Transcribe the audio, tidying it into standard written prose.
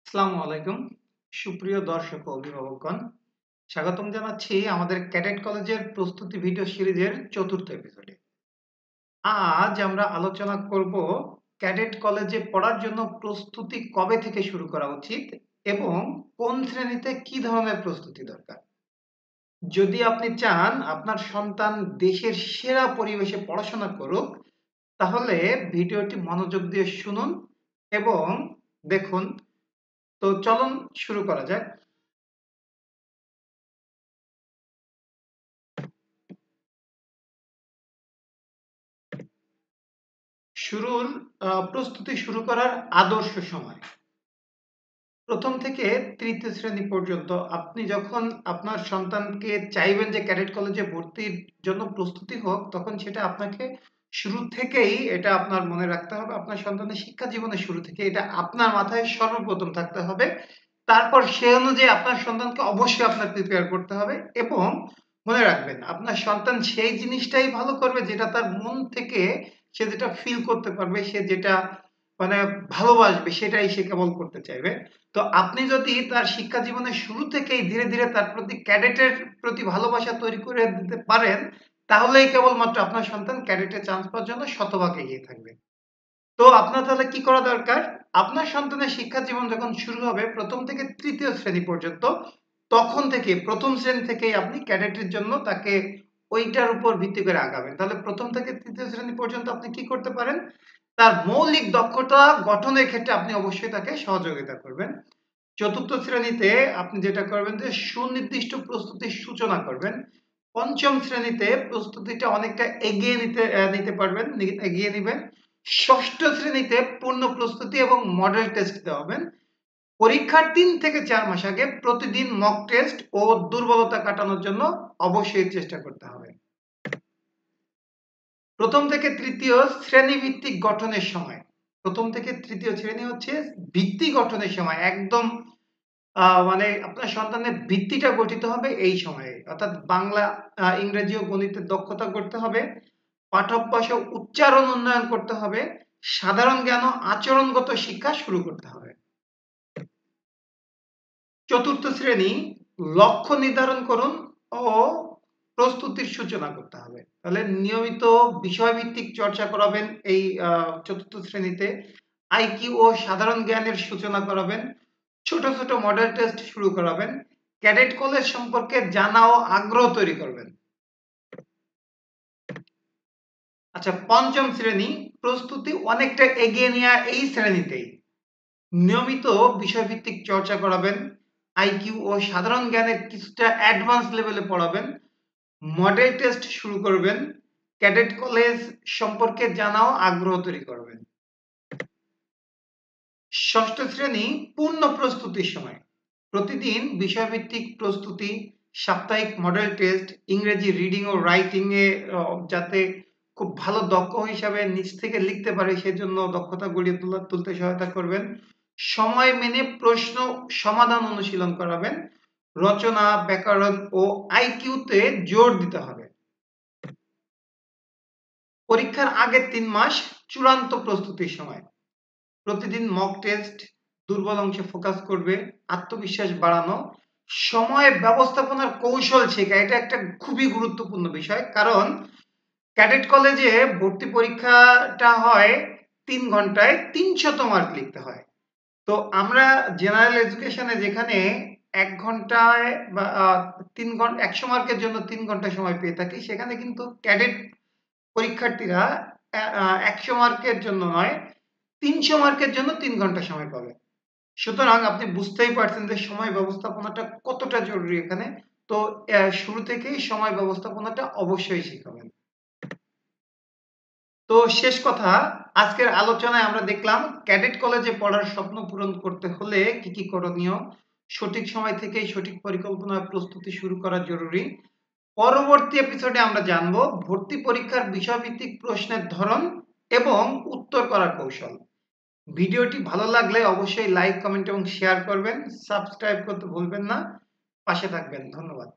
আসসালামু আলাইকুম সুপ্রিয় দর্শক ও অভিভাবকগণ, স্বাগতম জানাচ্ছি আমাদের ক্যাডেট কলেজের প্রস্তুতি ভিডিও সিরিজের চতুর্থ এপিসোডে। আজ আমরা আলোচনা করব ক্যাডেট কলেজে পড়ার জন্য প্রস্তুতি কবে থেকে শুরু করা উচিত এবং কোন শ্রেণীতে কি ধরনের প্রস্তুতি দরকার। যদি আপনি চান আপনার সন্তান দেশের সেরা পরিবেশে পড়াশোনা করুক, তাহলে ভিডিওটি মনোযোগ দিয়ে শুনুন এবং দেখুন। তো চলুন শুরু করা যাক। প্রস্তুতি শুরু করার আদর্শ সময় প্রথম থেকে তৃতীয় শ্রেণী পর্যন্ত। আপনি যখন আপনার সন্তানকে চাইবেন যে ক্যাডেট কলেজে ভর্তির জন্য প্রস্তুতি হোক, তখন সেটা আপনাকে শুরু থেকেই এটা আপনার মনে রাখতে হবে। আপনার সন্তানের শিক্ষা জীবনের শুরু থেকে এটা আপনার মাথায় সর্বপ্রথম থাকতে হবে। তারপর সে অনুযায়ী আপনার সন্তানকে অবশ্যই আপনার প্রিপেয়ার করতে হবে এবং মনে রাখবেন আপনার সন্তান সেই জিনিসটাই ভালো করবে যেটা তার মন থেকে সে যেটা ফিল করতে পারবে, সে যেটা মানে ভালোবাসবে সেটাই সে কেবল করতে চাইবে। তো আপনি যদি তার শিক্ষা জীবনের শুরু থেকেই ধীরে ধীরে তার প্রতি ক্যাডেটের প্রতি ভালোবাসা তৈরি করে দিতে পারেন, তাহলেই কেবলমাত্র আপনার সন্তান ক্যাডেটে চান্স পাওয়ার জন্য শতভাগ এগিয়ে থাকবে। তো আপনার তাহলে কি করা দরকার? আপনার সন্তানের শিক্ষা জীবন যখন শুরু হবে প্রথম থেকে তৃতীয় শ্রেণী পর্যন্ত, তখন থেকে প্রথম শ্রেণী থেকেই আপনি ক্যাডেটের জন্য তাকে ওইটার উপর ভিত্তি করে আগাবেন। তাহলে প্রথম থেকে তৃতীয় শ্রেণী পর্যন্ত আপনি কি করতে পারেন? তার মৌলিক দক্ষতা গঠনের ক্ষেত্রে আপনি অবশ্যই তাকে সহযোগিতা করবেন। চতুর্থ শ্রেণীতে আপনি যেটা করবেন যে সুনির্দিষ্ট প্রস্তুতির সূচনা করবেন। পঞ্চম শ্রেণীতে প্রস্তুতিটা অনেকটা এগিয়ে নিতে পারবেন, এগিয়ে নিবেন। ষষ্ঠ শ্রেণীতে পূর্ণ প্রস্তুতি এবং মডেল টেস্ট দেওয়াবেন। পরীক্ষার ৩ থেকে ৪ মাস আগে প্রতিদিন মক টেস্ট ও দুর্বলতা কাটানোর জন্য অবশ্যই চেষ্টা করতে হবে। প্রথম থেকে তৃতীয় শ্রেণী ভিত্তিক গঠনের সময়, প্রথম থেকে তৃতীয় শ্রেণী হচ্ছে ভিত্তি গঠনের সময়। একদম মানে আপনার সন্তানের ভিত্তিটা গঠিত হবে এই সময়ে, অর্থাৎ বাংলা, ইংরেজি ও গণিতের দক্ষতা করতে হবে, পাঠ্যাভ্যাস ও উচ্চারণ উন্নয়ন করতে হবে, সাধারণ জ্ঞান ও আচরণগত শিক্ষা শুরু করতে হবে। চতুর্থ শ্রেণী লক্ষ্য নির্ধারণ করুন ও প্রস্তুতির সূচনা করতে হবে। তাহলে নিয়মিত বিষয়ভিত্তিক চর্চা করাবেন এই চতুর্থ শ্রেণীতে। আইকিউ ও সাধারণ জ্ঞানের সূচনা করাবেন। ছোট ছোট মডেল টেস্ট শুরু করাবেন। ক্যাডেট কলেজ সম্পর্কে জানা ও আগ্রহ তৈরি করবেন। আচ্ছা, পঞ্চম শ্রেণী প্রস্তুতি অনেকটা এগিয়ে নেওয়া এই শ্রেণীতেই নিয়মিত বিষয়ভিত্তিক চর্চা করাবেন। আইকিউ ও সাধারণ জ্ঞানের কিছুটা অ্যাডভান্স লেভেলে পড়াবেন। মডেল টেস্ট শুরু করবেন। ক্যাডেট কলেজ সম্পর্কে জানা ও আগ্রহ তৈরি করবেন। ষষ্ঠ শ্রেণী পূর্ণ প্রস্তুতির সময় প্রতিদিন বিষয়ভিত্তিক প্রস্তুতি, সাপ্তাহিক মডেল টেস্ট, ইংরেজি রিডিং ও রাইটিং এ যাতে খুব ভালো দক্ষ হিসাবে নিজ থেকে লিখতে পারে সেজন্য দক্ষতা গড়িয়ে তুলতে সহায়তা করবেন। সময় মেনে প্রশ্ন সমাধান অনুশীলন করাবেন। রচনা, ব্যাকরণ ও আইকিউতে জোর দিতে হবে। পরীক্ষার আগের ৩ মাস চূড়ান্ত প্রস্তুতির সময় প্রতিদিন মক টেস্ট, দুর্বল অংশে ফোকাস করবে, আত্মবিশ্বাস বাড়ানো, সময় ব্যবস্থাপনার কৌশল শেখা। এটা একটা খুবই গুরুত্বপূর্ণ বিষয়, কারণ ক্যাডেট কলেজে ভর্তি পরীক্ষাটা হয় ৩ ঘন্টায় ৩০০ মার্ক লিখতে হয়। তো আমরা জেনারেল এডুকেশনে যেখানে ১ ঘন্টায় বা ৩ ঘন্টা ১০০ মার্কের জন্য ৩ ঘন্টা সময় পেয়ে থাকি, সেখানে কিন্তু ক্যাডেট পরীক্ষার্থীরা ১০০ মার্কের জন্য নয়, ৩০০ মার্কের জন্য ৩ ঘন্টা সময় পাবে। সুতরাং আপনি বুঝতেই পারছেন যে সময় ব্যবস্থাপনাটা কতটা জরুরি এখানে। তো শুরু থেকেই সময় ব্যবস্থাপনাটা অবশ্যই শিখাবেন। তো শেষ কথা, আজকের আলোচনায় আমরা দেখলাম ক্যাডেট কলেজে পড়ার স্বপ্ন পূরণ করতে হলে কি কি করণীয়। সঠিক সময় থেকেই সঠিক পরিকল্পনা প্রস্তুতি শুরু করা জরুরি। পরবর্তী এপিসোডে আমরা জানব ভর্তি পরীক্ষার বিষয়ভিত্তিক প্রশ্নের ধরন এবং উত্তর করার কৌশল। ভিডিওটি ভালো লাগলে অবশ্যই লাইক, কমেন্ট এবং শেয়ার করবেন। সাবস্ক্রাইব করতে ভুলবেন না। পাশে থাকবেন। ধন্যবাদ।